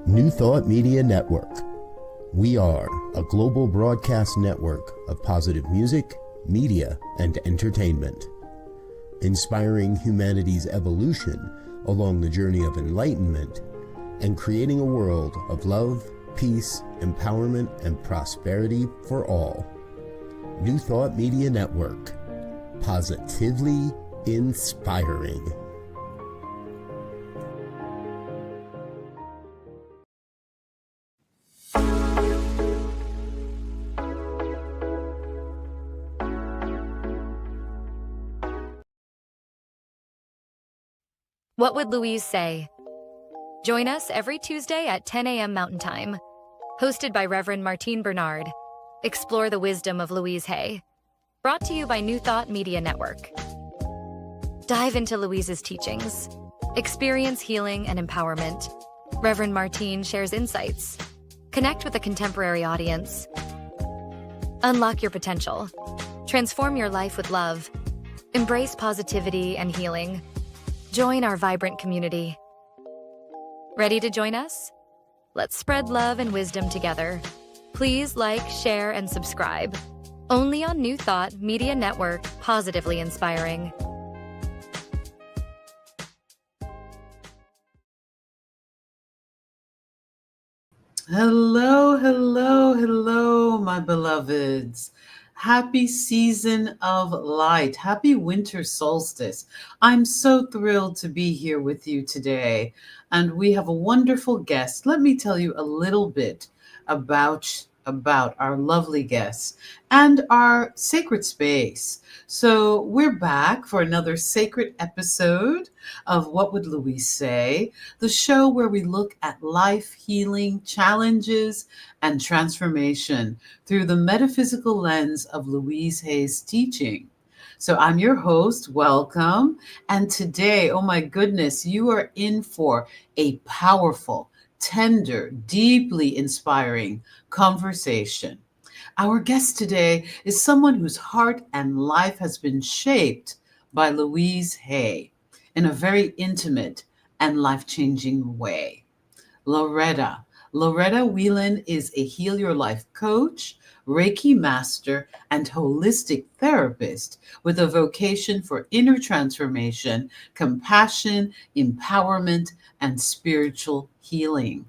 New Thought Media Network. We are a global broadcast network of positive music, media, and entertainment, inspiring humanity's evolution along the journey of enlightenment and creating a world of love, peace, empowerment, and prosperity for all. New Thought Media Network. Positively inspiring. What Would Louise Say? Join us every Tuesday at 10 a.m. Mountain Time. Hosted by Reverend Martine Bernard. Explore the wisdom of Louise Hay. Brought to you by New Thought Media Network. Dive into Louise's teachings. Experience healing and empowerment. Reverend Martine shares insights. Connect with a contemporary audience. Unlock your potential. Transform your life with love. Embrace positivity and healing. Join our vibrant community. Ready to join us? Let's spread love and wisdom together. Please like, share, and subscribe. Only on New Thought Media Network, positively inspiring. Hello, hello, hello, my beloveds. Happy season of light. Happy winter solstice. I'm so thrilled to be here with you today. And we have a wonderful guest. Let me tell you a little bit about our lovely guests and our sacred space. So we're back for another sacred episode of What Would Louise Say, the show where we look at life, healing, challenges, and transformation through the metaphysical lens of Louise Hay's teaching. So I'm your host, welcome. And today, oh my goodness, you are in for a powerful, tender, deeply inspiring conversation. Our guest today is someone whose heart and life has been shaped by Louise Hay in a very intimate and life-changing way. Loretta Whelan is a Heal Your Life coach, Reiki master, and holistic therapist with a vocation for inner transformation, compassion, empowerment, and spiritual healing.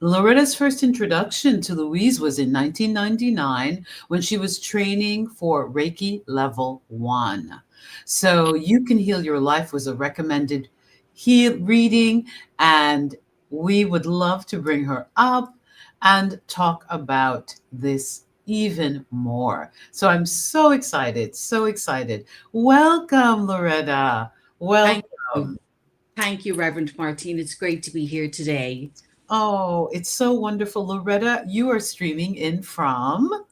Loretta's first introduction to Louise was in 1999 when she was training for Reiki Level 1. So You Can Heal Your Life was a recommended reading, and we would love to bring her up and talk about this even more. So I'm so excited, so excited. Welcome, Loretta. Welcome. Thank you, Reverend Martine. It's great to be here today. Oh, it's so wonderful. Loretta, you are streaming in from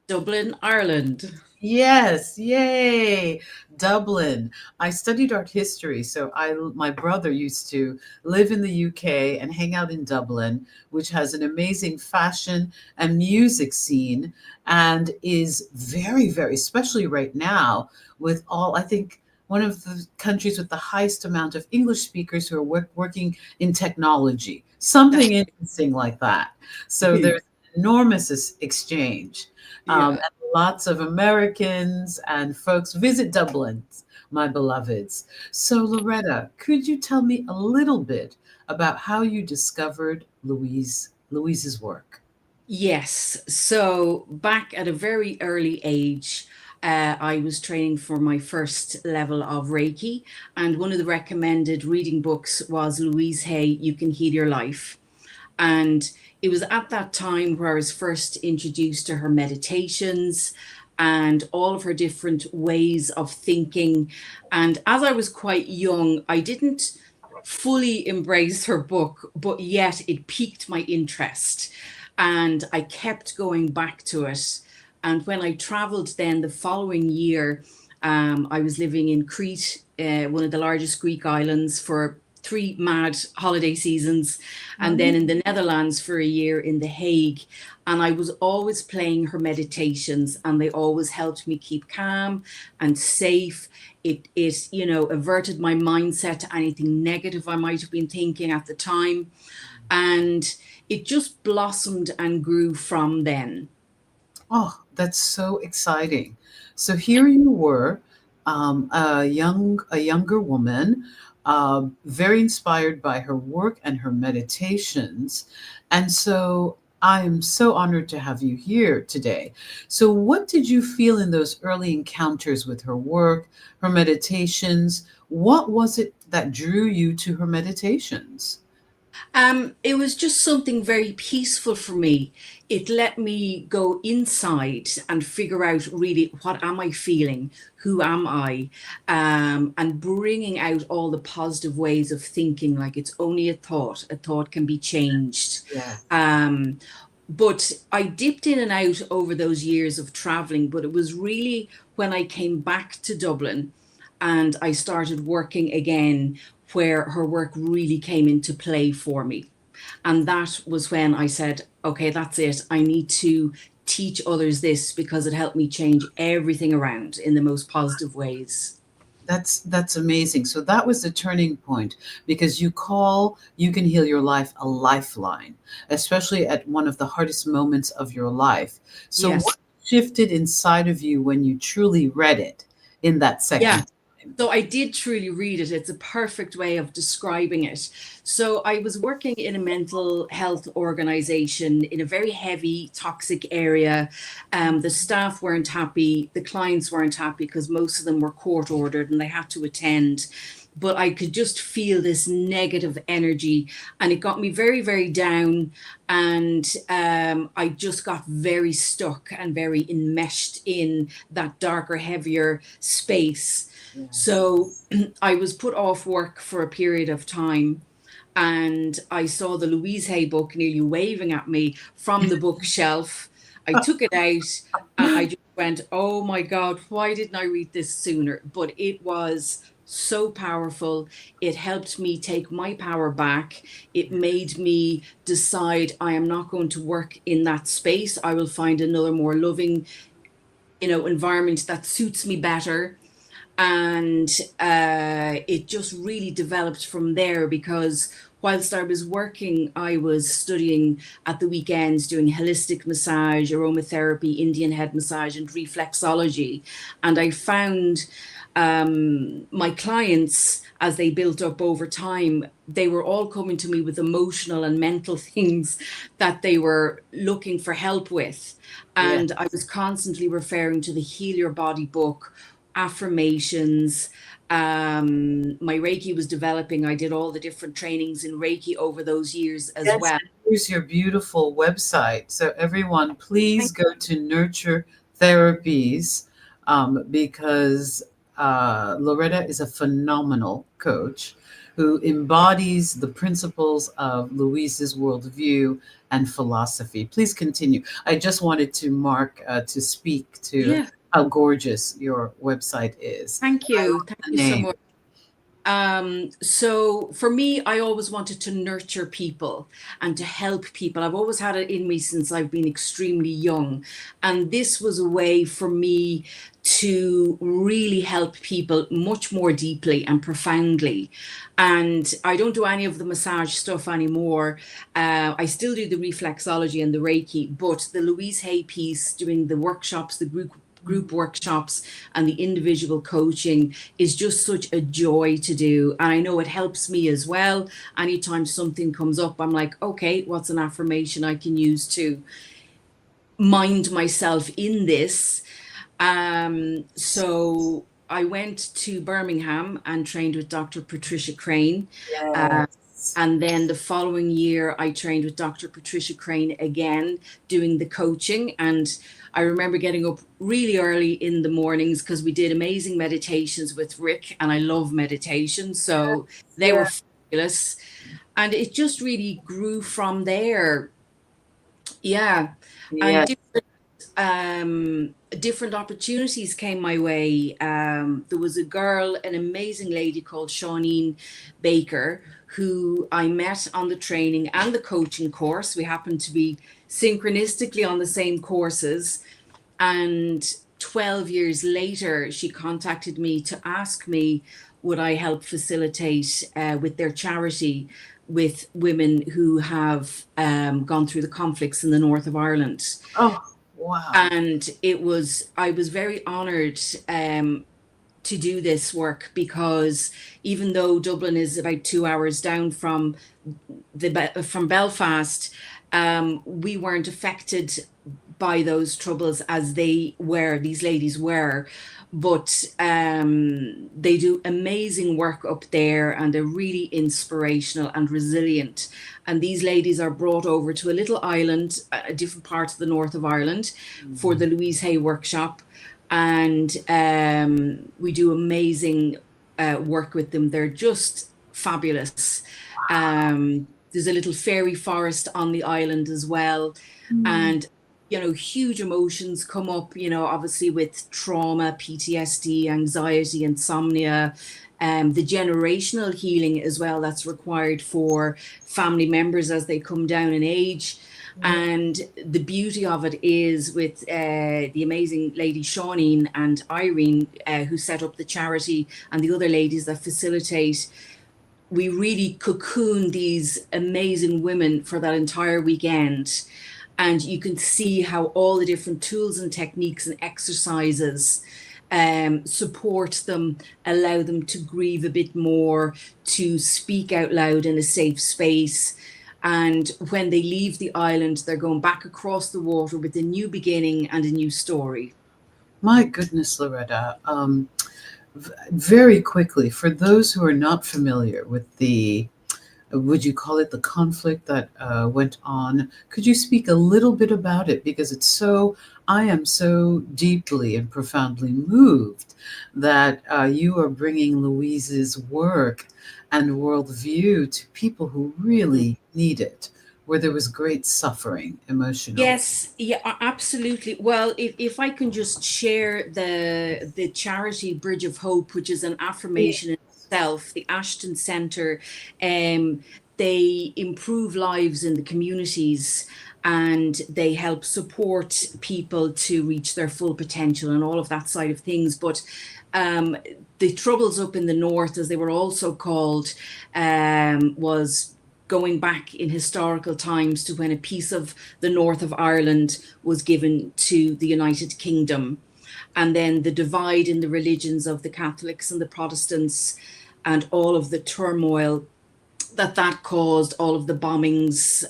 Dublin, Ireland. Yes, yay, Dublin. I studied art history, so my brother used to live in the UK and hang out in Dublin, which has an amazing fashion and music scene and is very, very, especially right now with all, I think, one of the countries with the highest amount of English speakers who are working in technology, something interesting like that. So there's enormous exchange. And lots of Americans and folks visit Dublin, my beloveds. So Loretta, could you tell me a little bit about how you discovered Louise's work? Yes. So back at a very early age, I was training for my first level of Reiki, and one of the recommended reading books was Louise Hay, You Can Heal Your Life. And it was at that time where I was first introduced to her meditations and all of her different ways of thinking. And as I was quite young, I didn't fully embrace her book, but yet it piqued my interest. And I kept going back to it. And when I traveled then the following year, I was living in Crete, one of the largest Greek islands, for 3 mad holiday seasons, and then in the Netherlands for a year in The Hague. And I was always playing her meditations, and they always helped me keep calm and safe. It averted my mindset to anything negative I might have been thinking at the time. And it just blossomed and grew from then. Oh, that's so exciting. So here you were, a younger woman, very inspired by her work and her meditations. And so I am so honored to have you here today. So what did you feel in those early encounters with her work, her meditations? What was it that drew you to her meditations? It was just something very peaceful for me. It let me go inside and figure out really what am I feeling, who am I, and bringing out all the positive ways of thinking. Like it's only a thought. A thought can be changed. Yeah. But I dipped in and out over those years of traveling. But it was really when I came back to Dublin and I started working again where her work really came into play for me. And that was when I said, okay, that's it. I need to teach others this because it helped me change everything around in the most positive ways. That's amazing. So that was the turning point because you can heal your life a lifeline, especially at one of the hardest moments of your life. So Yes. what shifted inside of you when you truly read it in that second Yeah. time? So I did truly read it. It's a perfect way of describing it. So I was working in a mental health organization in a very heavy, toxic area. The staff weren't happy. The clients weren't happy because most of them were court ordered and they had to attend. But I could just feel this negative energy and it got me very, very down. And I just got very stuck and very enmeshed in that darker, heavier space. So I was put off work for a period of time and I saw the Louise Hay book nearly waving at me from the bookshelf. I took it out and I just went, oh my God, why didn't I read this sooner? But it was so powerful. It helped me take my power back. It made me decide I am not going to work in that space. I will find another more loving, environment that suits me better. And it just really developed from there because whilst I was working, I was studying at the weekends, doing holistic massage, aromatherapy, Indian head massage, and reflexology. And I found my clients, as they built up over time, they were all coming to me with emotional and mental things that they were looking for help with. And I was constantly referring to the Heal Your Body book, affirmations. My Reiki was developing. I did all the different trainings in Reiki over those years as well. Here's your beautiful website. So everyone, please go to Nurture Therapies because Loretta is a phenomenal coach who embodies the principles of Louise's worldview and philosophy. Please continue. I just wanted to to speak to how gorgeous your website is. Thank you. Thank you so much. So for me, I always wanted to nurture people and to help people. I've always had it in me since I've been extremely young. And this was a way for me to really help people much more deeply and profoundly. And I don't do any of the massage stuff anymore. I still do the reflexology and the Reiki, but the Louise Hay piece, doing the workshops, the group workshops and the individual coaching is just such a joy to do. And I know it helps me as well. Anytime something comes up, I'm like, okay, what's an affirmation I can use to mind myself in this? So I went to Birmingham and trained with Dr. Patricia Crane. And then the following year, I trained with Dr. Patricia Crane again, doing the coaching. And I remember getting up really early in the mornings because we did amazing meditations with Rick, and I love meditation. So they were fabulous. And it just really grew from there. And different opportunities came my way. There was a girl, an amazing lady called Shawneen Baker, who I met on the training and the coaching course. We happened to be synchronistically on the same courses. And 12 years later, she contacted me to ask me would I help facilitate with their charity with women who have gone through the conflicts in the north of Ireland. Oh, wow. And I was very honoured to do this work, because even though Dublin is about 2 hours down from Belfast, we weren't affected by those troubles as these ladies were. But they do amazing work up there, and are really inspirational and resilient. And these ladies are brought over to a little island, a different part of the north of Ireland, for the Louise Hay workshop. And we do amazing work with them. They're just fabulous. There's a little fairy forest on the island as well. And huge emotions come up, obviously with trauma, PTSD, anxiety, insomnia, the generational healing as well that's required for family members as they come down in age. And the beauty of it is with the amazing lady Shawneen and Irene, who set up the charity, and the other ladies that facilitate, we really cocoon these amazing women for that entire weekend. And you can see how all the different tools and techniques and exercises support them, allow them to grieve a bit more, to speak out loud in a safe space. And when they leave the island, they're going back across the water with a new beginning and a new story. My goodness, Loretta. Very quickly, for those who are not familiar with the, would you call it the conflict that went on, could you speak a little bit about it? Because I am so deeply and profoundly moved that you are bringing Louise's work and worldview to people who really need it, where there was great suffering emotionally. Yes, yeah, absolutely. Well, if I can just share the charity Bridge of Hope, which is an affirmation in itself, the Ashton Centre, they improve lives in the communities, and they help support people to reach their full potential and all of that side of things. But the troubles up in the north, as they were also called, was going back in historical times to when a piece of the north of Ireland was given to the United Kingdom. And then the divide in the religions of the Catholics and the Protestants, and all of the turmoil that caused, all of the bombings,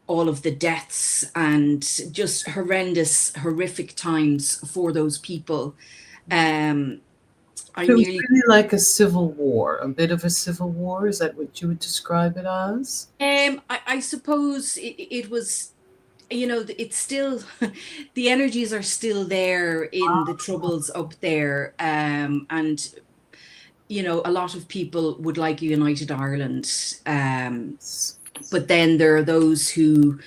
all of the deaths, and just horrific times for those people. It was really like a civil war, a bit of a civil war. Is that what you would describe it as? I suppose it was, it's still, the energies are still there in the troubles up there. And, a lot of people would like a united Ireland. But then there are those who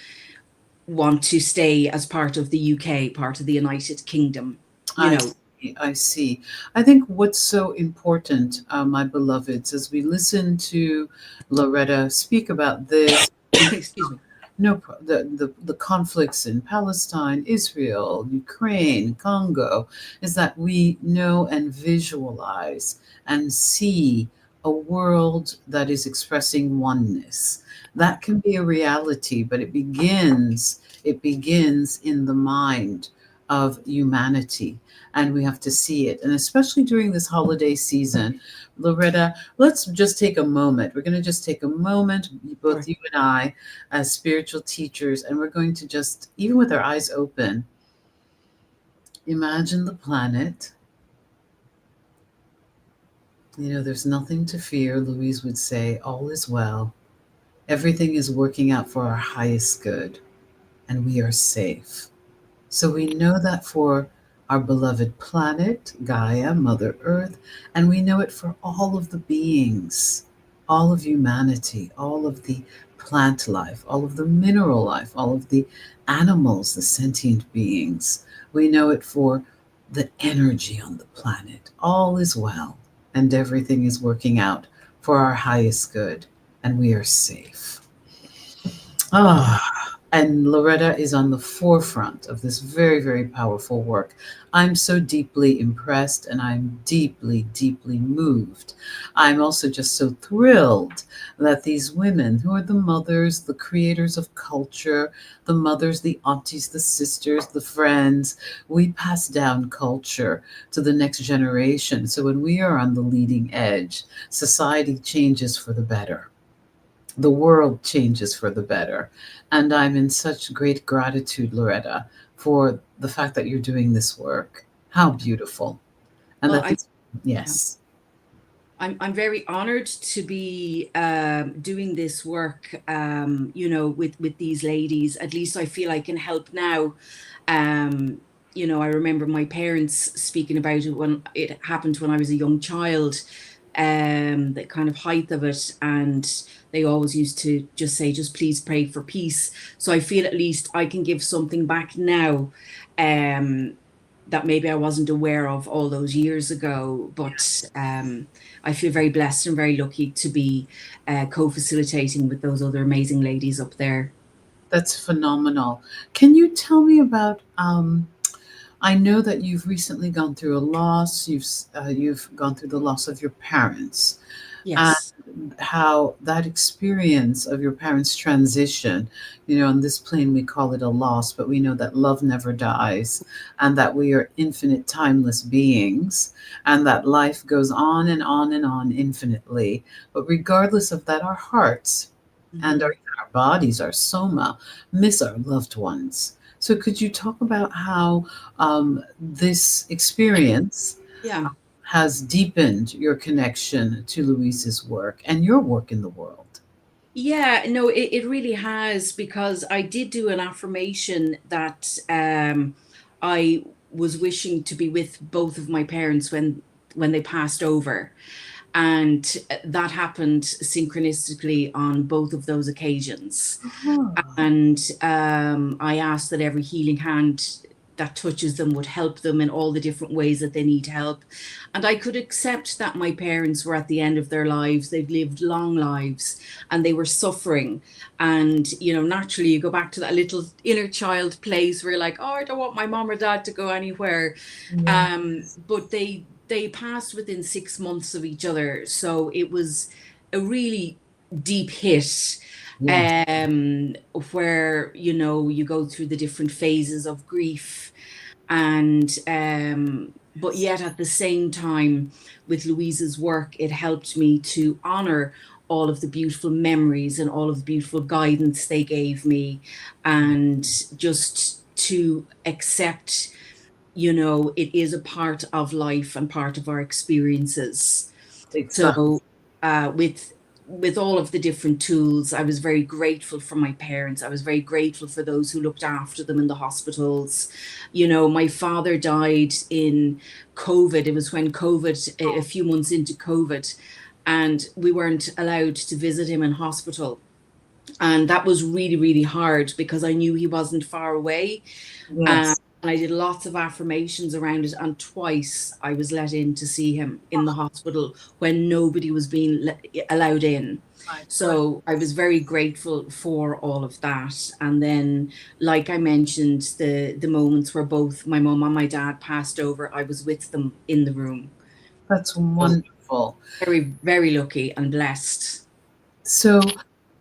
want to stay as part of the UK, part of the United Kingdom, I see. I think what's so important, my beloveds, as we listen to Loretta speak about this, excuse me, the conflicts in Palestine, Israel, Ukraine, Congo, is that we know and visualize and see a world that is expressing oneness. That can be a reality, but it begins in the mind of humanity, and we have to see it. And especially during this holiday season, Loretta, let's just take a moment. We're going to just take a moment, both you and I, as spiritual teachers, and we're going to just, even with our eyes open, imagine the planet. There's nothing to fear. Louise would say, all is well. Everything is working out for our highest good, and we are safe. So we know that for our beloved planet, Gaia, Mother Earth, and we know it for all of the beings, all of humanity, all of the plant life, all of the mineral life, all of the animals, the sentient beings. We know it for the energy on the planet. All is well, and everything is working out for our highest good, and we are safe. And Loretta is on the forefront of this very, very powerful work. I'm so deeply impressed and I'm deeply, deeply moved. I'm also just so thrilled that these women, who are the mothers, the creators of culture, the mothers, the aunties, the sisters, the friends, we pass down culture to the next generation. So when we are on the leading edge, society changes for the better, the world changes for the better. And I'm in such great gratitude, Loretta, for the fact that you're doing this work. How beautiful. And Well, that these, yes, I'm very honored to be doing this work, with these ladies. At least I feel I can help now. Um, I remember my parents speaking about it when it happened when I was a young child, the kind of height of it, and they always used to just say, "Just please pray for peace." So I feel at least I can give something back now. Um, that maybe I wasn't aware of all those years ago, but I feel very blessed and very lucky to be co-facilitating with those other amazing ladies up there. that's phenomenal. Can you tell me about? I know that you've recently gone through a loss. You've gone through the loss of your parents, and Yes. how that experience of your parents' transition, on this plane we call it a loss, but we know that love never dies and that we are infinite, timeless beings, and that life goes on and on and on infinitely. But regardless of that, our hearts and Mhm. our bodies, our soma, miss our loved ones. So, could you talk about how this experience Yeah. has deepened your connection to Louise's work and your work in the world? Yeah, no, it really has, because I did do an affirmation that I was wishing to be with both of my parents when they passed over. And that happened synchronistically on both of those occasions. Oh, And I ask that every healing hand that touches them would help them in all the different ways that they need help. And I could accept that my parents were at the end of their lives. They've lived long lives and they were suffering. And, naturally you go back to that little inner child place where you're like, oh, I don't want my mom or dad to go anywhere. yeah. But they passed within 6 months of each other. So it was a really deep hit, Yes. um, where you go through the different phases of grief, and but yet at the same time, with Louise's work, it helped me to honor all of the beautiful memories and all of the beautiful guidance they gave me, and just to accept, it is a part of life and part of our experiences. Exactly. So with all of the different tools, I was very grateful for my parents. I was very grateful for those who looked after them in the hospitals. My father died in COVID. It was when COVID, a few months into COVID, and we weren't allowed to visit him in hospital. And that was really, really hard because I knew he wasn't far away. Yes. And I did lots of affirmations around it. And twice I was let in to see him in the hospital when nobody was being allowed in. My So I was very grateful for all of that. And then, like I mentioned, the moments where both my mum and my dad passed over, I was with them in the room. That's So wonderful. very, very lucky and blessed. So,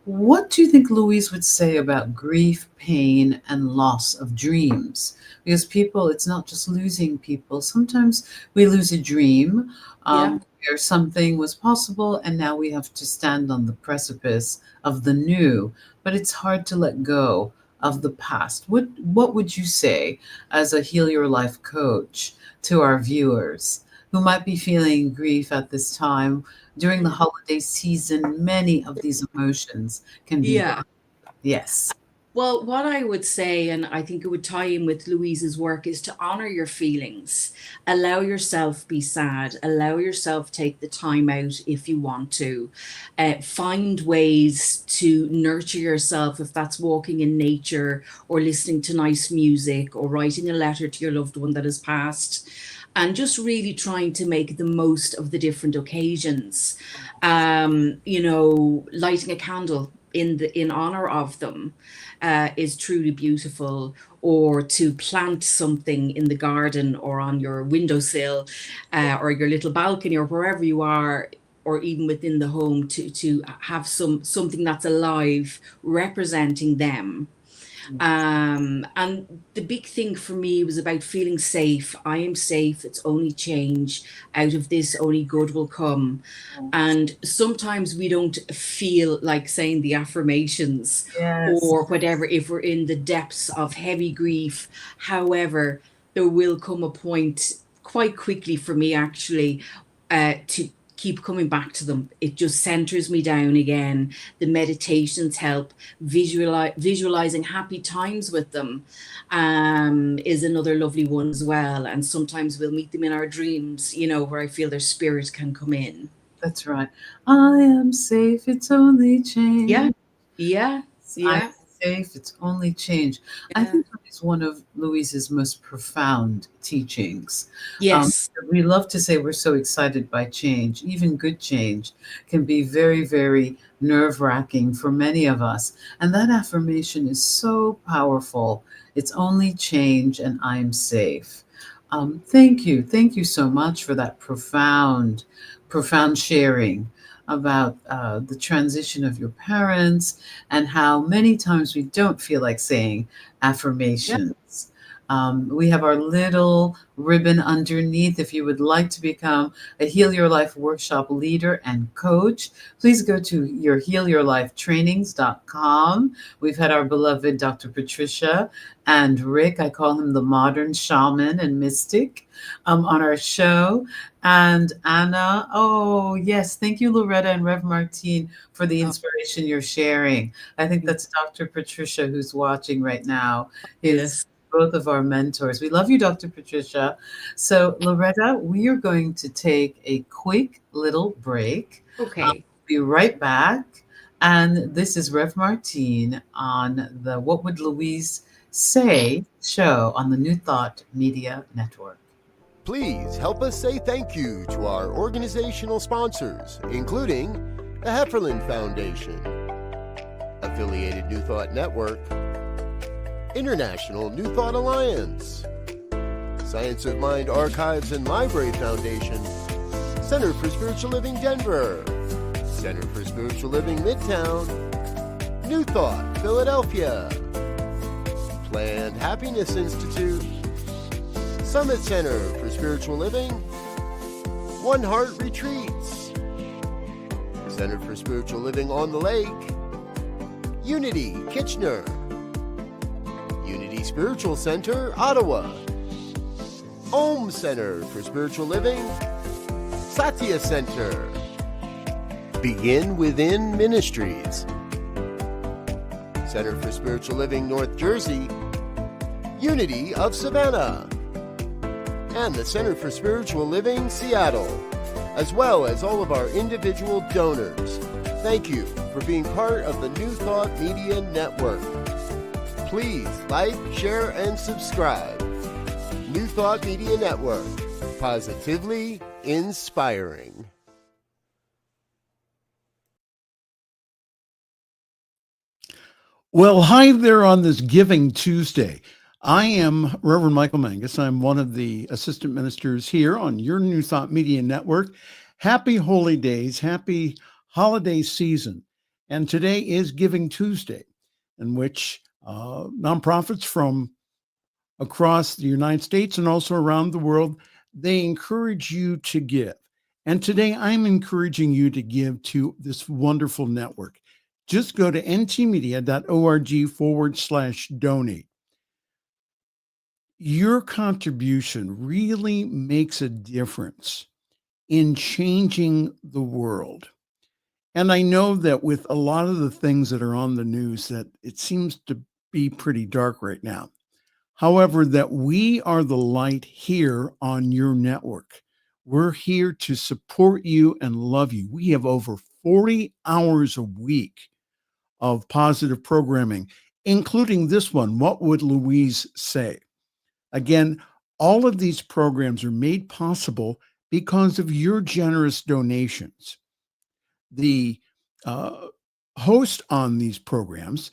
what do you think Louise would say about grief, pain, and loss of dreams? Because people, it's not just losing people. Sometimes we lose a dream, Yeah. where something was possible, and now we have to stand on the precipice of the new. But it's hard to let go of the past. What would you say as a Heal Your Life coach to our viewers who might be feeling grief at this time? During the holiday season, many of these emotions can be Yeah. brought. Yes, Well, what I would say, and I think it would tie in with Louise's work, is to honor your feelings. Allow yourself be sad. Allow yourself take the time out if you want to. Find ways to nurture yourself, if that's walking in nature or listening to nice music or writing a letter to your loved one that has passed. And just really trying to make the most of the different occasions. Lighting a candle in honor of them is truly beautiful. Or to plant something in the garden or on your windowsill or your little balcony or wherever you are, or even within the home, to have something that's alive representing them. And the big thing for me was about feeling safe. I am safe. It's only change. Out of this, only good will come. And sometimes we don't feel like saying the affirmations Yes. or whatever if we're in the depths of heavy grief. However, there will come a point quite quickly for me, actually, to keep coming back to them. It just centers me down again. The meditations help. Visualizing happy times with them is another lovely one as well. And sometimes we'll meet them in our dreams, where I feel their spirit can come in. That's right. I am safe. It's only change. Yeah. I'm safe. It's only change. I think that is one of Louise's most profound teachings. Yes. We love to say we're so excited by change. Even good change can be very, very nerve-wracking for many of us. And that affirmation is so powerful. It's only change and I'm safe. Thank you. Thank you so much for that profound sharing about the transition of your parents and how many times we don't feel like saying affirmations. We have our little ribbon underneath. If you would like to become a Heal Your Life workshop leader and coach, please go to your healyourlifetrainings.com. We've had our beloved Dr. Patricia and Rick, I call him the modern shaman and mystic, on our show. And Anna, oh yes, thank you, Loretta and Rev Martine, for the inspiration you're sharing. I think that's Dr. Patricia who's watching right now. Is both of our mentors. We love you, Dr. Patricia. So, Loretta, we are going to take a quick little break. Okay. Be right back. And this is Rev Martine on the What Would Louise Say show on the New Thought Media Network. Please help us say thank you to our organizational sponsors, including the Hefferland Foundation, Affiliated New Thought Network, International New Thought Alliance, Science of Mind Archives and Library Foundation, Center for Spiritual Living Denver, Center for Spiritual Living Midtown, New Thought Philadelphia, Planned Happiness Institute, Summit Center for Spiritual Living, One Heart Retreats, Center for Spiritual Living on the Lake, Unity Kitchener, Unity Spiritual Center, Ottawa, Om Center for Spiritual Living, Satya Center, Begin Within Ministries, Center for Spiritual Living, North Jersey, Unity of Savannah, and the Center for Spiritual Living, Seattle, as well as all of our individual donors. Thank you for being part of the New Thought Media Network. Please like, share, and subscribe. New Thought Media Network, positively inspiring. Well, hi there on this Giving Tuesday. I am Reverend Michael Mangus. I'm one of the assistant ministers here on your New Thought Media Network. Happy holy days, happy holiday season. And today is Giving Tuesday, in which nonprofits from across the United States and also around the world, they encourage you to give. And today I'm encouraging you to give to this wonderful network. Just go to ntmedia.org/donate. Your contribution really makes a difference in changing the world. And I know that with a lot of the things that are on the news, that it seems to be pretty dark right now. However, that we are the light here on your network. We're here to support you and love you. We have over 40 hours a week of positive programming, including this one, What Would Louise Say? Again, all of these programs are made possible because of your generous donations. The host on these programs,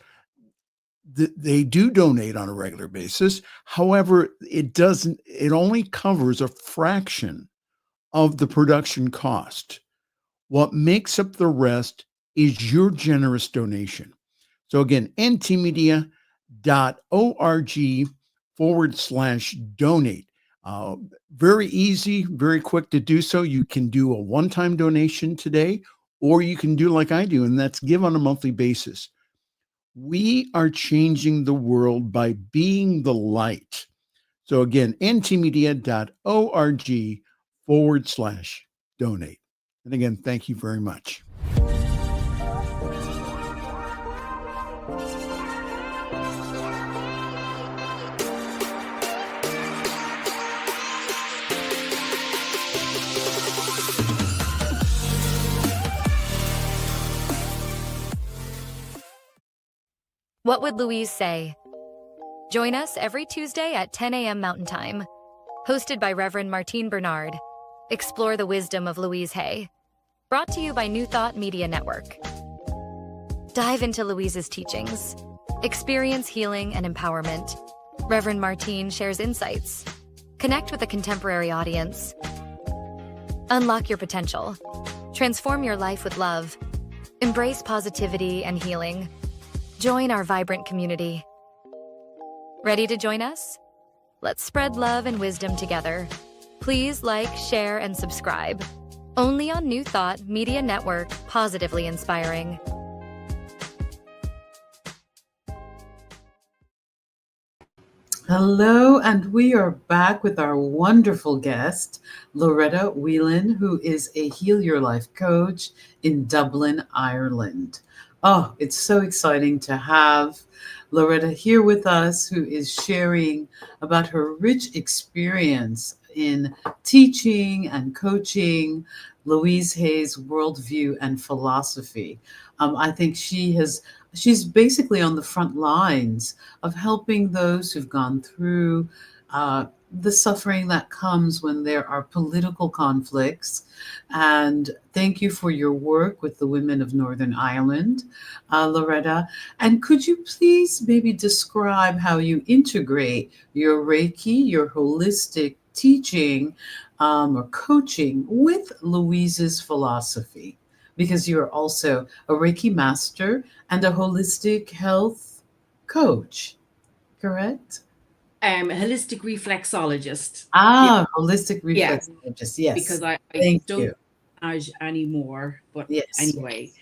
they do donate on a regular basis. However, it only covers a fraction of the production cost. What makes up the rest is your generous donation. So again, ntmedia.org/donate. Very easy, very quick to do so. You can do a one-time donation today, or you can do like I do, and that's give on a monthly basis. We are changing the world by being the light. So again, ntmedia.org/donate. And again, thank you very much. What Would Louise Say? Join us every Tuesday at 10 a.m. Mountain Time. Hosted by Reverend Martine Bernard. Explore the wisdom of Louise Hay. Brought to you by New Thought Media Network. Dive into Louise's teachings. Experience healing and empowerment. Reverend Martine shares insights. Connect with a contemporary audience. Unlock your potential. Transform your life with love. Embrace positivity and healing. Join our vibrant community. Ready to join us? Let's spread love and wisdom together. Please like, share, and subscribe. Only on New Thought Media Network, positively inspiring. Hello, and we are back with our wonderful guest, Loretta Whelan, who is a Heal Your Life coach in Dublin, Ireland. Oh, it's so exciting to have Loretta here with us, who is sharing about her rich experience in teaching and coaching Louise Hay's worldview and philosophy. I think she's basically on the front lines of helping those who've gone through the suffering that comes when there are political conflicts. And thank you for your work with the women of Northern Ireland, Loretta. And could you please maybe describe how you integrate your Reiki, your holistic teaching or coaching with Louise's philosophy? Because you're also a Reiki master and a holistic health coach, correct? Holistic reflexologist. Holistic Yeah, reflexologist. Yes. because I Thank don't you. massage anymore. But Yes. anyway,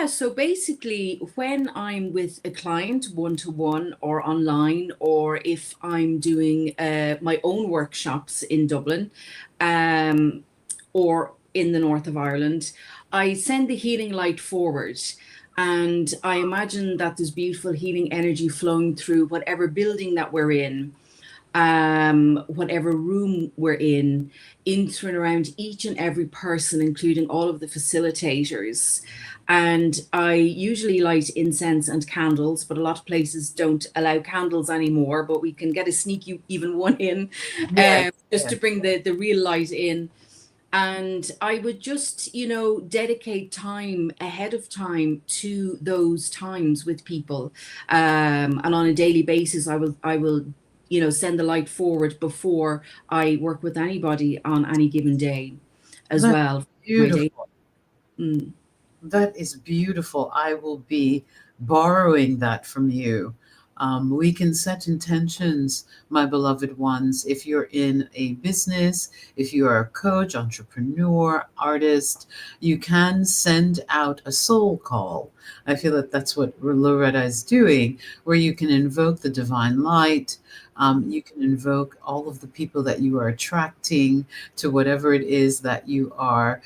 so basically, when I'm with a client one-to-one or online, or if I'm doing my own workshops in Dublin or in the north of Ireland, I send the healing light forward. And I imagine that there's beautiful healing energy flowing through whatever building that we're in, whatever room we're in through and around each and every person, including all of the facilitators. And I usually light incense and candles, but a lot of places don't allow candles anymore, but we can get a sneaky even one in, Yes. just to bring the real light in. And I would just, dedicate time ahead of time to those times with people. And on a daily basis, I will, send the light forward before I work with anybody on any given day as That's well. beautiful. Mm. That is beautiful. I will be borrowing that from you. We can set intentions, my beloved ones. If you're in a business, if you are a coach, entrepreneur, artist, you can send out a soul call. I feel that that's what Loretta is doing, where you can invoke the divine light. You can invoke all of the people that you are attracting to whatever it is that you are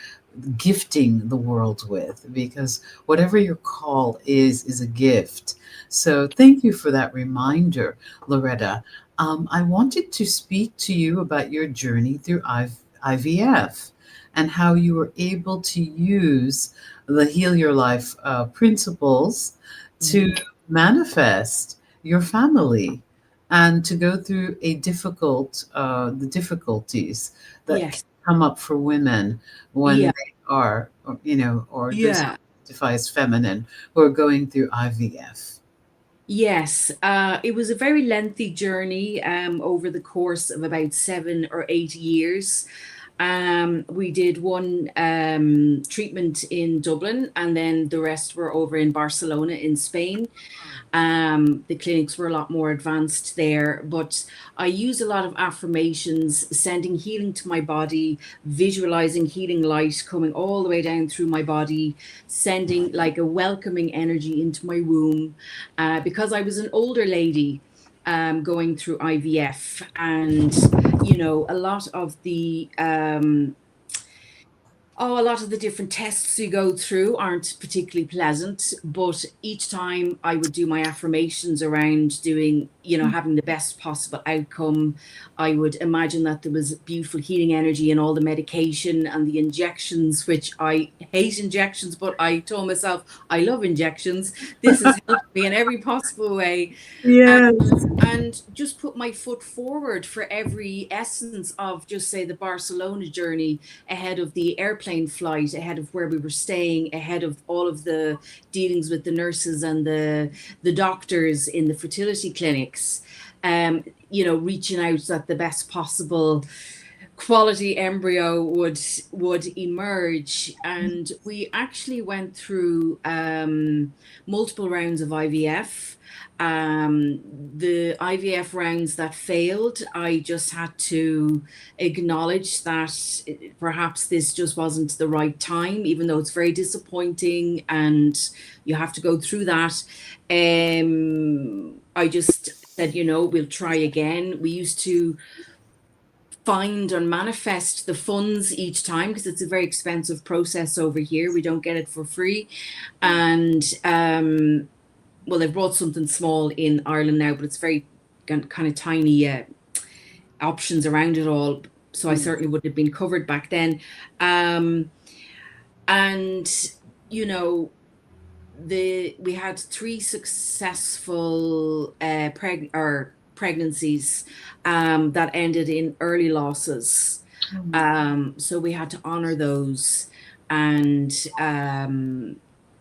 gifting the world with, because whatever your call is a gift. So thank you for that reminder, Loretta. I wanted to speak to you about your journey through IVF and how you were able to use the Heal Your Life principles to manifest your family and to go through the difficulties that Yes. come up for women when Yeah. they are, or there's Yeah. identify as feminine who are going through IVF? Yes, it was a very lengthy journey over the course of about 7 or 8 years. We did one treatment in Dublin, and then the rest were over in Barcelona in Spain. The clinics were a lot more advanced there, but I use a lot of affirmations, sending healing to my body, visualizing healing light coming all the way down through my body, sending like a welcoming energy into my womb, because I was an older lady going through IVF, and a lot of the different tests you go through aren't particularly pleasant, but each time I would do my affirmations around doing, having the best possible outcome. I would imagine that there was beautiful healing energy in all the medication and the injections, which I hate injections, but I told myself I love injections. This has helped me in every possible way. Yes. And just put my foot forward for every essence of, just say, the Barcelona journey, ahead of the airplane flight, ahead of where we were staying, ahead of all of the dealings with the nurses and the doctors in the fertility clinics, reaching out that the best possible quality embryo would emerge. And we actually went through multiple rounds of IVF. The IVF rounds that failed, I just had to acknowledge that perhaps this just wasn't the right time, even though it's very disappointing and you have to go through that. I just said, we'll try again. We used to find and manifest the funds each time, because it's a very expensive process over here. We don't get it for free. And well, they've brought something small in Ireland now, but it's very kind of tiny options around it all. So I certainly would have been covered back then. And, we had 3 successful pregnancies that ended in early losses. So we had to honor those, and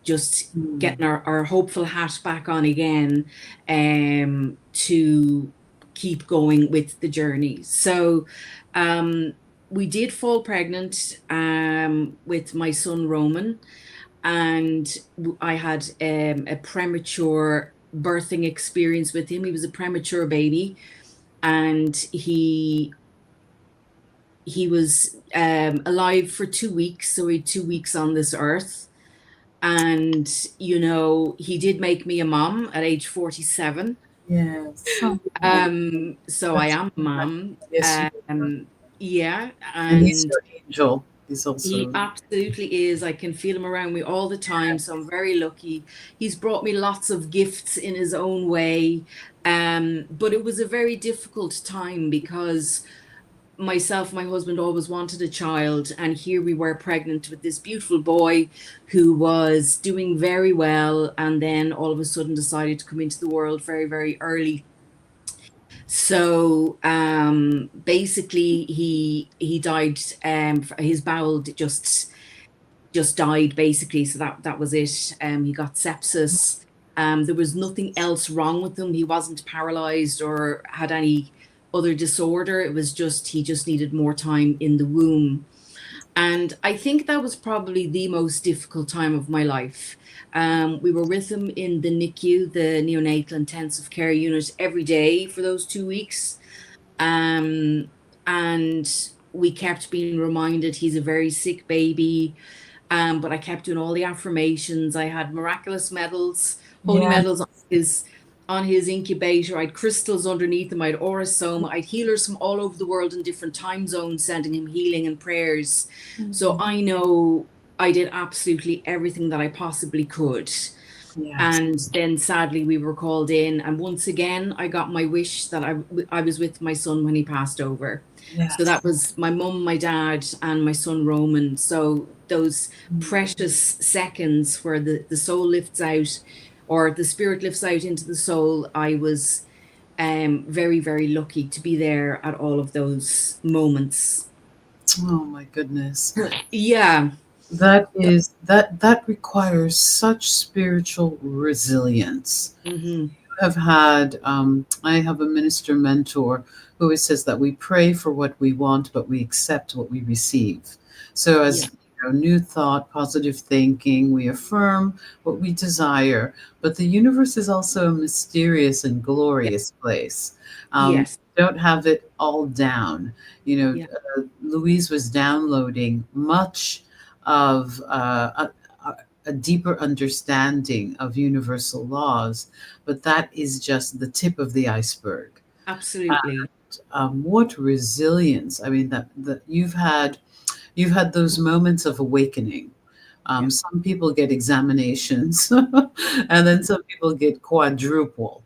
just getting our hopeful hat back on again, to keep going with the journey. So we did fall pregnant with my son Roman, and I had a premature birthing experience with him. He was a premature baby, and he was alive for 2 weeks, so he had 2 weeks on this earth. And he did make me a mom at age 47. Yes. So I am a mom. Yes, yeah, and he's your angel. He's also. He absolutely is. I can feel him around me all the time, so I'm very lucky. He's brought me lots of gifts in his own way, but it was a very difficult time, because myself, my husband always wanted a child, and here we were pregnant with this beautiful boy who was doing very well, and then all of a sudden decided to come into the world very, very early. So basically he died, his bowel just died, basically. So that was it. He got sepsis. There was nothing else wrong with him. He wasn't paralyzed or had any other disorder. It was just, he just needed more time in the womb. And I think that was probably the most difficult time of my life. We were with him in the NICU, the neonatal intensive care unit, every day for those 2 weeks. And we kept being reminded he's a very sick baby. But I kept doing all the affirmations. I had miraculous medals, holy medals on his incubator. I had crystals underneath him. I had aurosoma. I had healers from all over the world in different time zones sending him healing and prayers. So I know I did absolutely everything that I possibly could. And then sadly we were called in, and once again I got my wish that I was with my son when he passed over. So that was my mum, my dad, and my son Roman. So those precious seconds where the soul lifts out, or the spirit lifts out into the soul, I was very, very lucky to be there at all of those moments. Oh my goodness. Yeah. that requires such spiritual resilience. Mm-hmm. Have had I have a minister mentor who always says that we pray for what we want, but we accept what we receive. So Yeah. as new thought, positive thinking, we affirm what we desire, but the universe is also a mysterious and Yeah. glorious place. Yes. Don't have it all down. Yeah. Louise was downloading much of a deeper understanding of universal laws, but that is just the tip of the iceberg. Absolutely. What resilience! I mean, that you've had those moments of awakening. Yeah. Some people get examinations, and then some people get quadruple.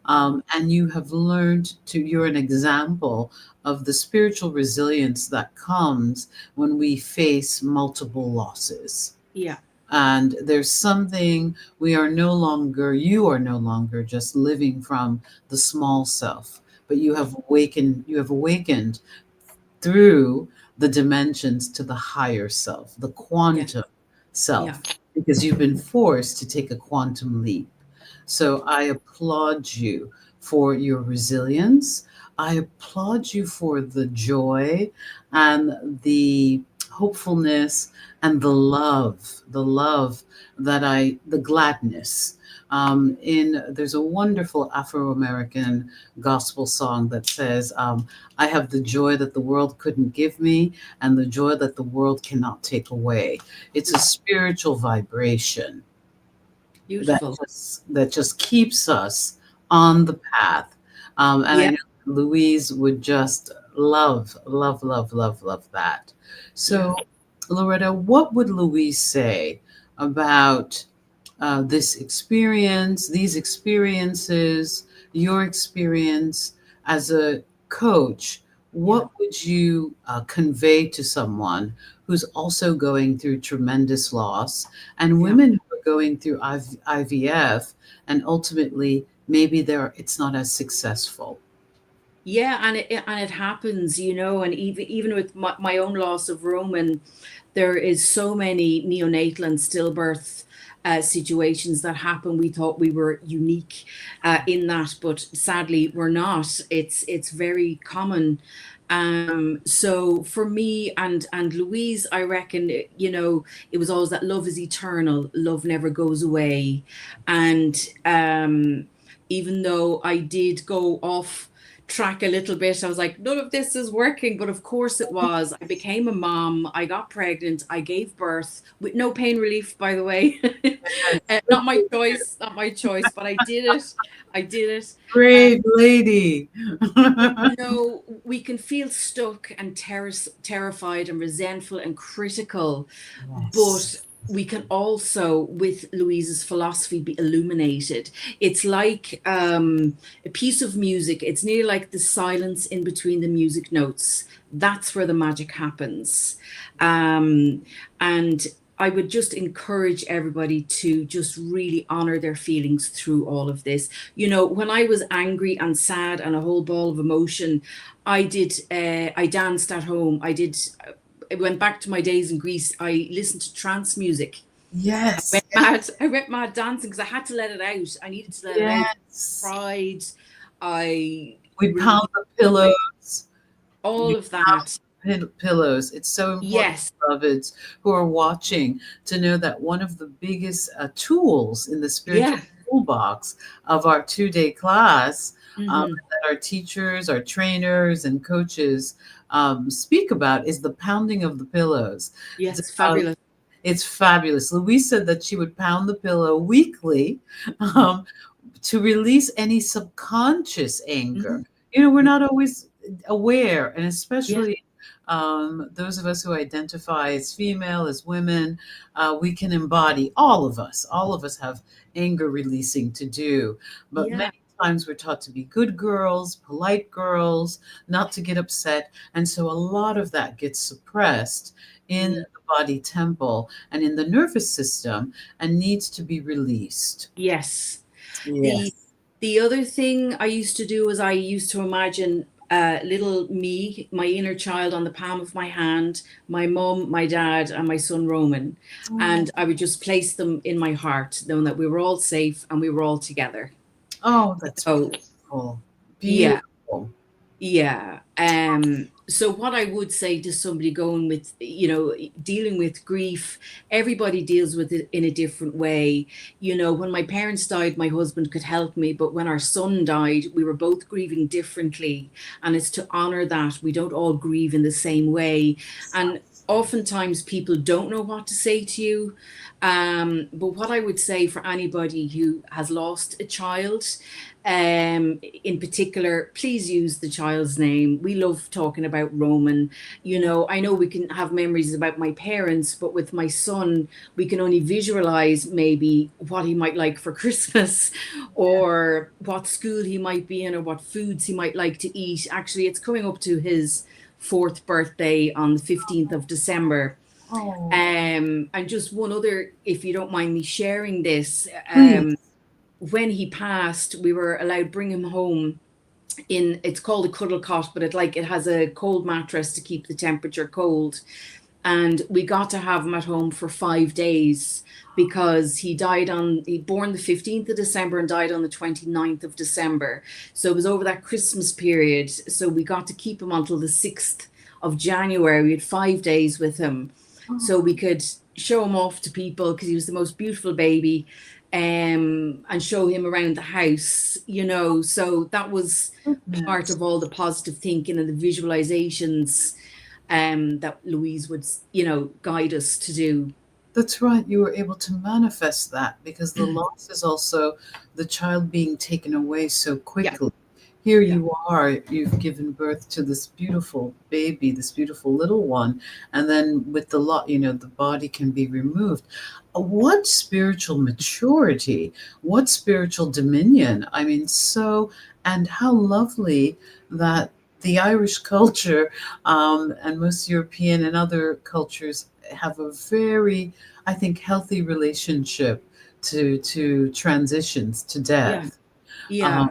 And you have learned to. You're an example of the spiritual resilience that comes when we face multiple losses. Yeah. And there's something you are no longer just living from the small self, but you have awakened through the dimensions to the higher self, the Yeah. quantum Yeah. self, because you've been forced to take a quantum leap. So I applaud you for your resilience. I applaud you for the joy and the hopefulness and the love the gladness. There's a wonderful Afro-American gospel song that says, I have the joy that the world couldn't give me and the joy that the world cannot take away. It's a spiritual vibration Beautiful. that just keeps us on the path. And I Yeah. know Louise would just love, love, love, love, love that. Yeah. So, Loretta, what would Louise say about this experience, these experiences, your experience as a coach? Yeah. What would you convey to someone who's also going through tremendous loss, and Yeah. women who are going through IVF, and ultimately maybe it's not as successful? Yeah, and it happens, and even with my own loss of Roman, there is so many neonatal and stillbirth situations that happen. We thought we were unique in that, but sadly we're not. It's very common. So for me and Louise, I reckon, it was always that love is eternal, love never goes away, and even though I did go off track a little bit. I was like, none of this is working, but of course it was. I became a mom. I got pregnant. I gave birth with no pain relief, by the way. Not my choice, not my choice, but I did it. I did it. Brave lady. But we can feel stuck and terrified and resentful and critical, but Yes. we can also, with Louise's philosophy, be illuminated. It's like a piece of music. It's nearly like the silence in between the music notes. That's where the magic happens. And I would just encourage everybody to just really honor their feelings through all of this. When I was angry and sad and a whole ball of emotion, I danced at home. I went back to my days in Greece. I listened to trance music. Yes. I went mad dancing because I had to let it out. I needed to let it out. Yes. Pride. I We pound the pillows. all of that. Pillows. It's so important, Yes. beloveds who are watching, to know that one of the biggest tools in the spiritual toolbox of our 2-day class, Mhm. that our teachers, our trainers, and coaches speak about is the pounding of the pillows. Yes, fabulous. It's fabulous. Louise said that she would pound the pillow weekly to release any subconscious anger. Mhm. We're not always aware, and Yeah. especially those of us who identify as female, as women, we can embody, all of us have anger releasing to do. But Yeah. many times we're taught to be good girls, polite girls, not to get upset. And so a lot of that gets suppressed in Mm. the body temple and in the nervous system and needs to be released. Yes. The Yes. the other thing I used to do is I used to imagine little me, my inner child on the palm of my hand, my mum, my dad, and my son Roman. And I would just place them in my heart, knowing that we were all safe and we were all together. Oh, that's So beautiful. yeah, Beautiful. yeah. So what I would say to somebody going with, dealing with grief, everybody deals with it in a different way. When my parents died, my husband could help me, but when our son died, we were both grieving differently. And it's to honor that we don't all grieve in the same way. And oftentimes people don't know what to say to you. But what I would say for anybody who has lost a child, in particular, please use the child's name. We love talking about Roman. I know we can have memories about my parents, but with my son, we can only visualize maybe what he might like for Christmas, or what school he might be in, or what foods he might like to eat. Actually, it's coming up to his 4th birthday on the 15th of December. Oh, And just one other, if you don't mind me sharing this, please. when he passed, we were allowed to bring him home it's called a cuddle cot, but it has a cold mattress to keep the temperature cold. And we got to have him at home for 5 days, because he born the 15th of December and died on the 29th of December. So it was over that Christmas period. So we got to keep him until the 6th of January. We had 5 days with him. So we could show him off to people, because he was the most beautiful baby, and show him around the house, so that was part of all the positive thinking and the visualizations that Louise would, guide us to do. That's right. You were able to manifest that, because the loss is also the child being taken away so quickly. Here you are, you've given birth to this beautiful baby, this beautiful little one, and then with the lot, the body can be removed. What spiritual maturity, what spiritual dominion. I mean, and how lovely that the Irish culture, and most European and other cultures have a very, I think, healthy relationship to transitions, to death. Yeah.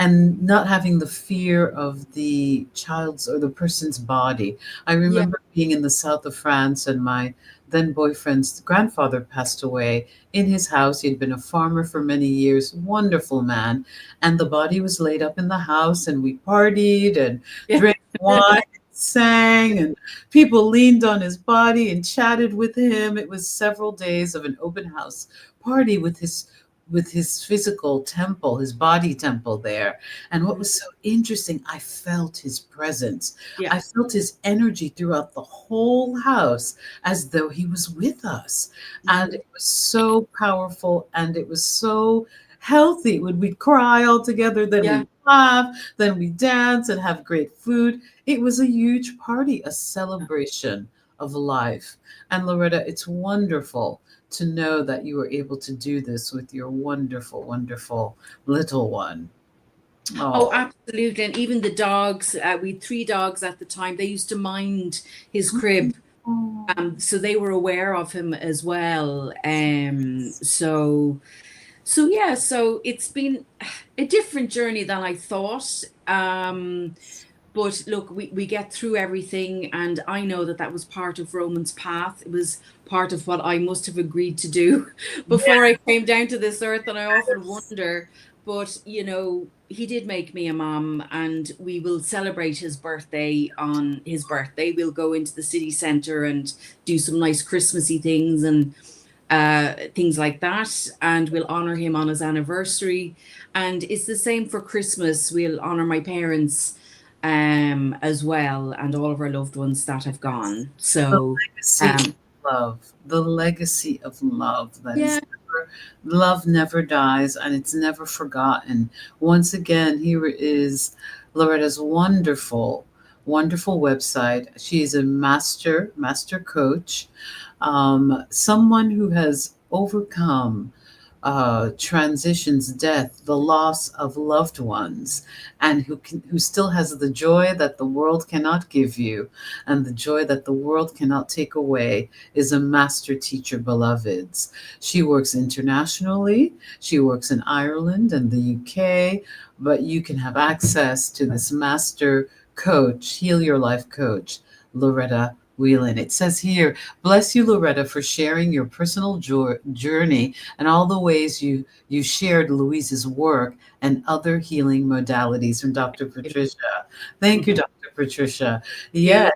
And not having the fear of the child's or the person's body. I remember being in the south of France, and my then boyfriend's grandfather passed away in his house. He'd been a farmer for many years, wonderful man. And the body was laid up in the house, and we partied and drank wine, sang, and people leaned on his body and chatted with him. It was several days of an open house party with his physical temple, his body temple there. And what was so interesting, I felt his presence. I felt his energy throughout the whole house, as though he was with us. And it was so powerful, and it was so healthy. We'd cry all together, then we'd laugh, then we'd dance and have great food. It was a huge party, a celebration of life. And Loretta, it's wonderful to know that you were able to do this with your wonderful, wonderful little one. Oh, absolutely. And even the dogs, we had 3 dogs at the time. They used to mind his crib. So they were aware of him as well. So it's been a different journey than I thought. But look, we get through everything, and I know that was part of Roman's path. It was part of what I must have agreed to do before I came down to this earth, and I often wonder. But, he did make me a mom, and we will celebrate his birthday on his birthday. We'll go into the city centre and do some nice Christmassy things and things like that, and we'll honour him on his anniversary. And it's the same for Christmas. We'll honour my parents as well, and all of our loved ones that have gone. So the legacy of love that love never dies, and it's never forgotten. Once again, here is Loretta's wonderful website. She's a master coach, someone who has overcome transitions, death, the loss of loved ones, and who still has the joy that the world cannot give you, and the joy that the world cannot take away, is a master teacher, beloveds. She works internationally. She works in Ireland and the UK, but you can have access to this master coach, Heal Your Life coach, Loretta Whelan. It says here, bless you, Loretta, for sharing your personal journey and all the ways you shared Louise's work and other healing modalities, from Dr. Patricia. Thank you, Dr. Patricia. You. Yes.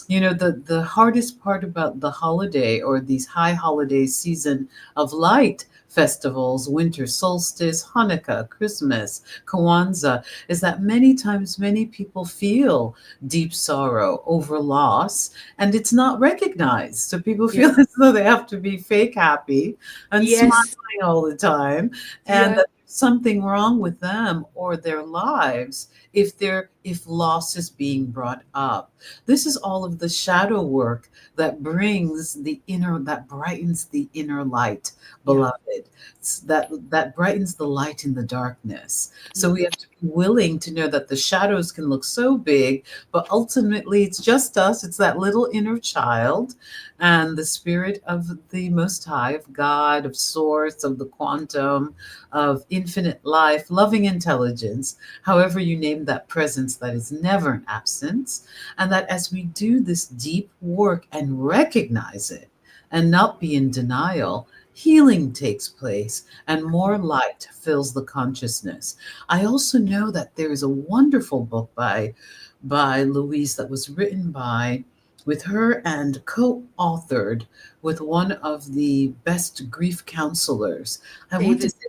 You know, the hardest part about the holiday, or these high holiday season of light festivals, winter solstice, Hanukkah, Christmas, Kwanzaa, is that many times many people feel deep sorrow over loss, and it's not recognized. So people feel Yeah. as though they have to be fake happy and Yes. smiling all the time, and Yeah. that there's something wrong with them or their lives if loss is being brought up. This is all of the shadow work that brightens the inner light, Yeah. beloved. That brightens the light in the darkness. So Mm. we have to be willing to know that the shadows can look so big, but ultimately it's just us. It's that little inner child and the spirit of the Most High, of God, of Source, of the quantum, of infinite life, loving intelligence, however you name that presence that is never an absence. And that as we do this deep work and recognize it and not be in denial, healing takes place and more light fills the consciousness. I also know that there is a wonderful book by Louise that was written by with her and co-authored with one of the best grief counselors. I want to David, say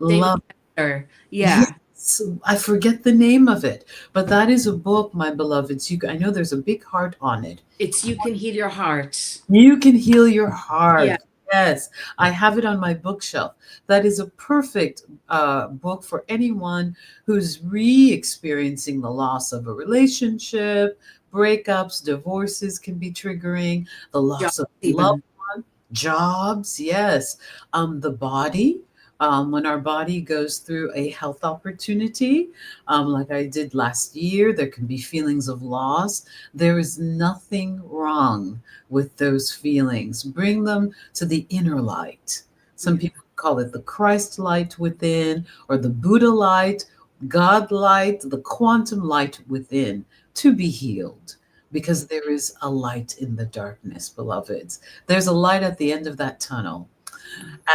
David love. Kessler. Yeah. Yes, I forget the name of it, but that is a book, my beloveds. I know there's a big heart on it. It's You Can Heal Your Heart. You can heal your Yeah. heart. Yes, I have it on my bookshelf. That is a perfect book for anyone who's re-experiencing the loss of a relationship. Breakups, divorces can be triggering. The Job loss of love, even. jobs, yes. The body, when our body goes through a health opportunity, like I did last year, there can be feelings of loss. There is nothing wrong with those feelings. Bring them to the inner light. Some Yeah. people call it the Christ light within, or the Buddha light, God light, the quantum light within, to be healed. Because there is a light in the darkness, beloveds. There's a light at the end of that tunnel.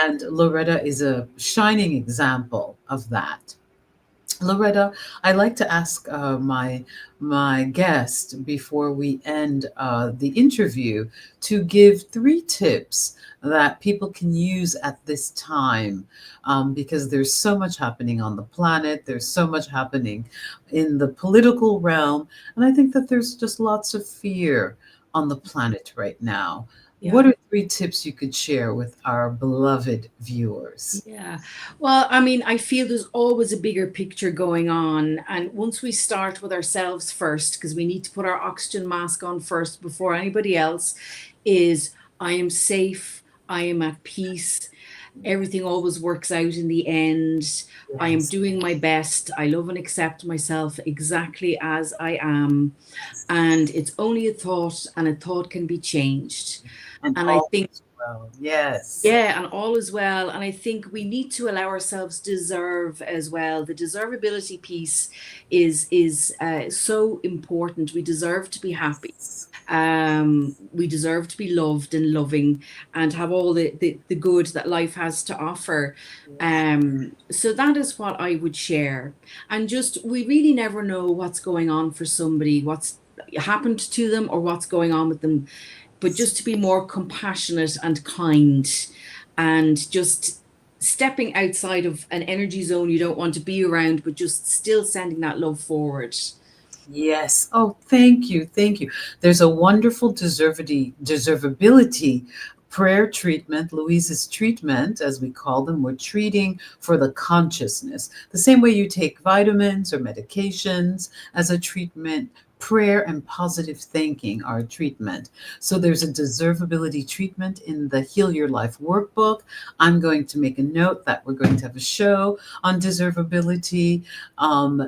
And Loretta is a shining example of that. Loretta, I'd like to ask my guest before we end the interview to give 3 tips that people can use at this time, because there's so much happening on the planet. There's so much happening in the political realm, and I think that there's just lots of fear on the planet right now. What Yeah. are 3 tips you could share with our beloved viewers? Yeah. Well, I mean, I feel there's always a bigger picture going on. And once we start with ourselves first, because we need to put our oxygen mask on first before anybody else, is I am safe, I am at peace, everything always works out in the end. I am Yes, doing my best. I love and accept myself exactly as I am. And it's only a thought, and a thought can be changed. and And I all think is well. Yes. yeah, and all is well. And I think we need to allow ourselves deserve as well. The deservability piece is so important. We deserve to be happy. We deserve to be loved and loving and have all the good that life has to offer. So that is what I would share. And just we really never know what's going on for somebody, what's happened to them or what's going on with them, but just to be more compassionate and kind and just stepping outside of an energy zone you don't want to be around, but just still sending that love forward. Yes. Oh, thank you. Thank you. There's a wonderful deservability prayer treatment, Louise's treatment, as we call them. We're treating for the consciousness. The same way you take vitamins or medications as a treatment, prayer and positive thinking are a treatment. So there's a deservability treatment in the Heal Your Life workbook. I'm going to make a note that we're going to have a show on deservability,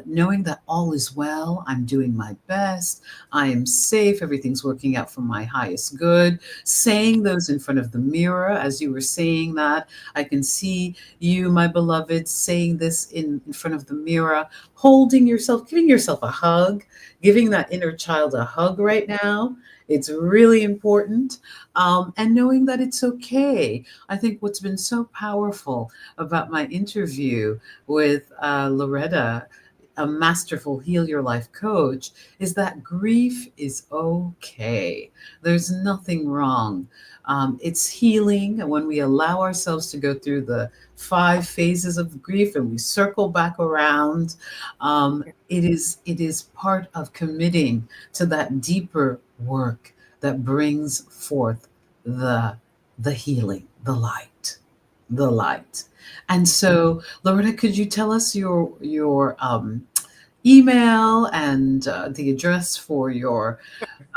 knowing that all is well, I'm doing my best, I am safe, everything's working out for my highest good. Saying those in front of the mirror, as you were saying that, I can see you, my beloved, saying this in front of the mirror, holding yourself, giving yourself a hug, giving that inner child a hug right now. It's really important. And knowing that it's okay. I think what's been so powerful about my interview with Loretta, a masterful Heal Your Life coach, is that grief is okay. There's nothing wrong. It's healing. And when we allow ourselves to go through the 5 phases of grief and we circle back around, it is part of committing to that deeper work that brings forth the healing, the light, the light. And so, Loretta, could you tell us your email and the address for your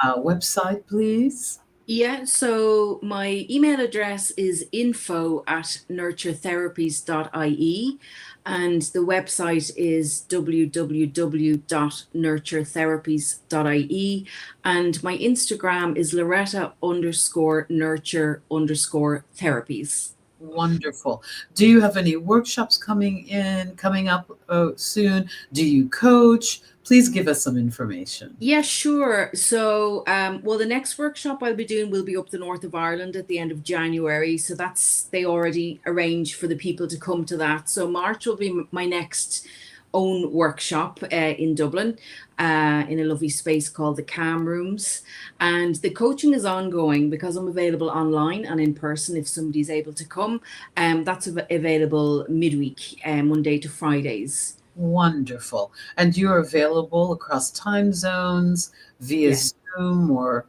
website, please? Yeah, so my email address is info@nurturetherapies.ie, and the website is www.nurturetherapies.ie, and my Instagram is Loretta_nurture_therapies. Wonderful. Do you have any workshops coming up soon? Do you coach? Please give us some information. Yeah, sure. So, well, the next workshop I'll be doing will be up the north of Ireland at the end of January. So they already arranged for the people to come to that. So March will be my next own workshop in Dublin, in a lovely space called the Calm Rooms. And the coaching is ongoing because I'm available online and in person if somebody's able to come. That's available midweek, Monday to Fridays. Wonderful. And you're available across time zones via Yeah. Zoom or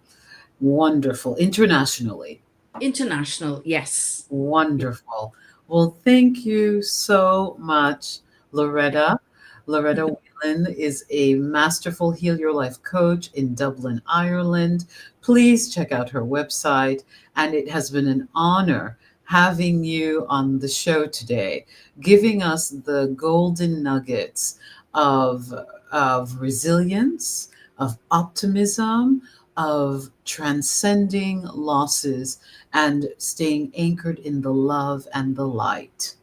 wonderful internationally. International, yes. Wonderful. Well, thank you so much, Loretta. Loretta Whelan is a masterful Heal Your Life coach in Dublin, Ireland. Please check out her website. And it has been an honor having you on the show today, giving us the golden nuggets of resilience, of optimism, of transcending losses, and staying anchored in the love and the light.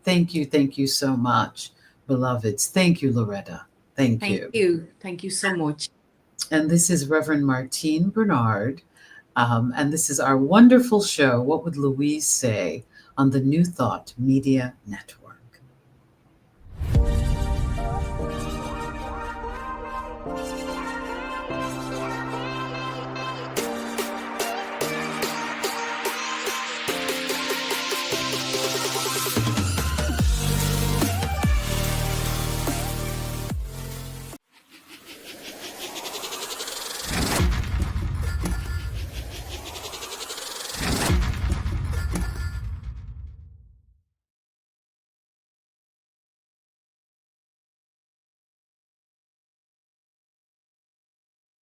Thank you so much, beloveds. Thank you, Loretta. Thank Thank you. you. Thank you so much. And this is Reverend Martine Bernard. And this is our wonderful show, What Would Louise Say, on the New Thought Media Network.